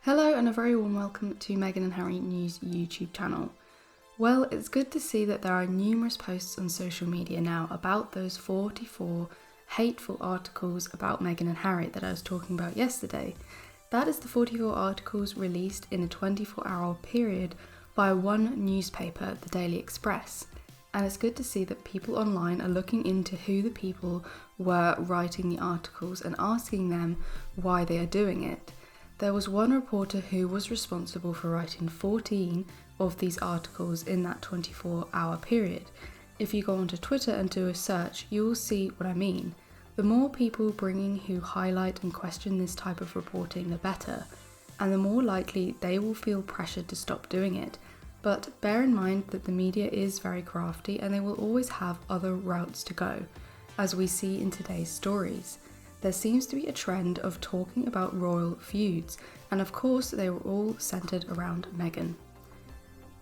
Hello and a very warm welcome to Meghan and Harry News YouTube channel. Well, it's good to see that there are numerous posts on social media now about those 44 hateful articles about Meghan and Harry that I was talking about yesterday. That is the 44 articles released in a 24-hour period by one newspaper, the Daily Express. And it's good to see that people online are looking into who the people were writing the articles and asking them why they are doing it. There was one reporter who was responsible for writing 14 of these articles in that 24-hour period. If you go onto Twitter and do a search, you will see what I mean. The more people bringing who highlight and question this type of reporting, the better, and the more likely they will feel pressured to stop doing it. But bear in mind that the media is very crafty and they will always have other routes to go, as we see in today's stories. There seems to be a trend of talking about royal feuds, and of course they were all centered around Meghan.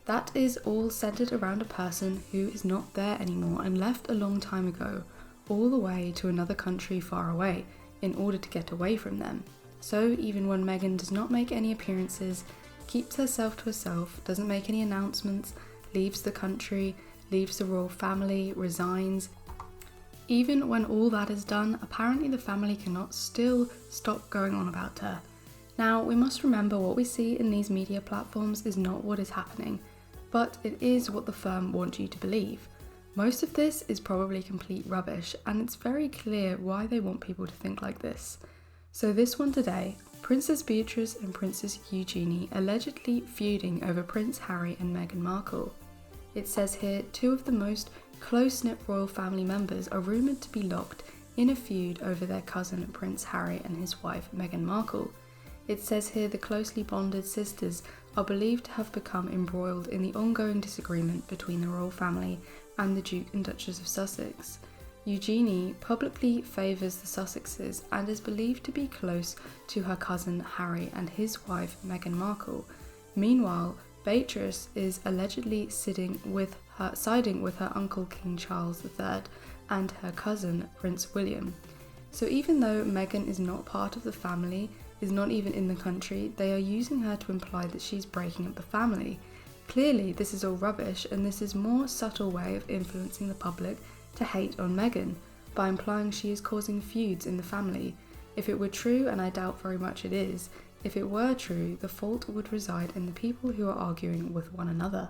That is all centered around a person who is not there anymore and left a long time ago, all the way to another country far away, in order to get away from them. So even when Meghan does not make any appearances, keeps herself to herself, doesn't make any announcements, leaves the country, leaves the royal family, resigns. Even when all that is done, apparently the family cannot still stop going on about her. Now, we must remember what we see in these media platforms is not what is happening, but it is what the firm wants you to believe. Most of this is probably complete rubbish, and it's very clear why they want people to think like this. So this one today, Princess Beatrice and Princess Eugenie allegedly feuding over Prince Harry and Meghan Markle. It says here, two of the most close-knit royal family members are rumoured to be locked in a feud over their cousin Prince Harry and his wife Meghan Markle. It says here the closely bonded sisters are believed to have become embroiled in the ongoing disagreement between the royal family and the Duke and Duchess of Sussex. Eugenie publicly favours the Sussexes and is believed to be close to her cousin Harry and his wife Meghan Markle. Meanwhile, Beatrice is allegedly siding with her uncle King Charles III and her cousin Prince William. So even though Meghan is not part of the family, is not even in the country, they are using her to imply that she's breaking up the family. Clearly this is all rubbish, and this is a more subtle way of influencing the public to hate on Meghan, by implying she is causing feuds in the family. If it were true, and I doubt very much it is, if it were true, the fault would reside in the people who are arguing with one another.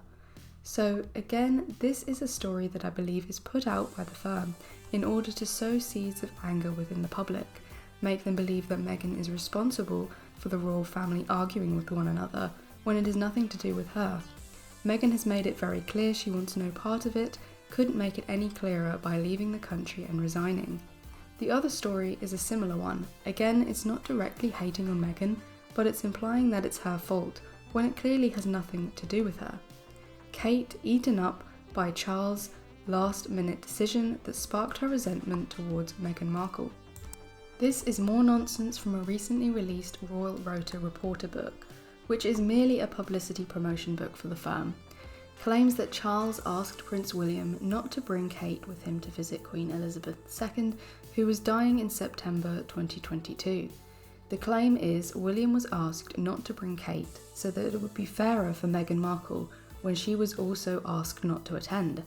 So again, this is a story that I believe is put out by the firm in order to sow seeds of anger within the public, make them believe that Meghan is responsible for the royal family arguing with one another when it has nothing to do with her. Meghan has made it very clear she wants no part of it, couldn't make it any clearer by leaving the country and resigning. The other story is a similar one. Again, it's not directly hating on Meghan, but it's implying that it's her fault, when it clearly has nothing to do with her. Kate eaten up by Charles' last-minute decision that sparked her resentment towards Meghan Markle. This is more nonsense from a recently released Royal Rota reporter book, which is merely a publicity promotion book for the firm. Claims that Charles asked Prince William not to bring Kate with him to visit Queen Elizabeth II, who was dying in September 2022. The claim is William was asked not to bring Kate so that it would be fairer for Meghan Markle when she was also asked not to attend.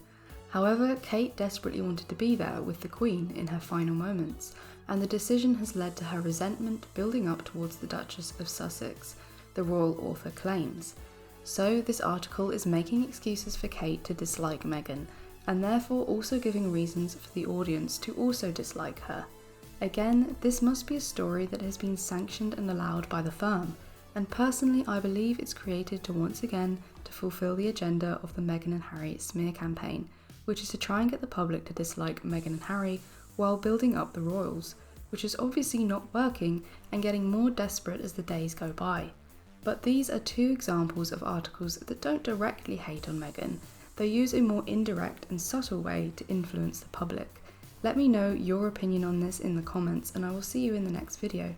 However, Kate desperately wanted to be there with the Queen in her final moments, and the decision has led to her resentment building up towards the Duchess of Sussex, the royal author claims. So this article is making excuses for Kate to dislike Meghan, and therefore also giving reasons for the audience to also dislike her. Again, this must be a story that has been sanctioned and allowed by the firm, and personally I believe it's created to once again to fulfill the agenda of the Meghan and Harry smear campaign, which is to try and get the public to dislike Meghan and Harry while building up the royals, which is obviously not working and getting more desperate as the days go by. But these are two examples of articles that don't directly hate on Meghan. They use a more indirect and subtle way to influence the public. Let me know your opinion on this in the comments, and I will see you in the next video.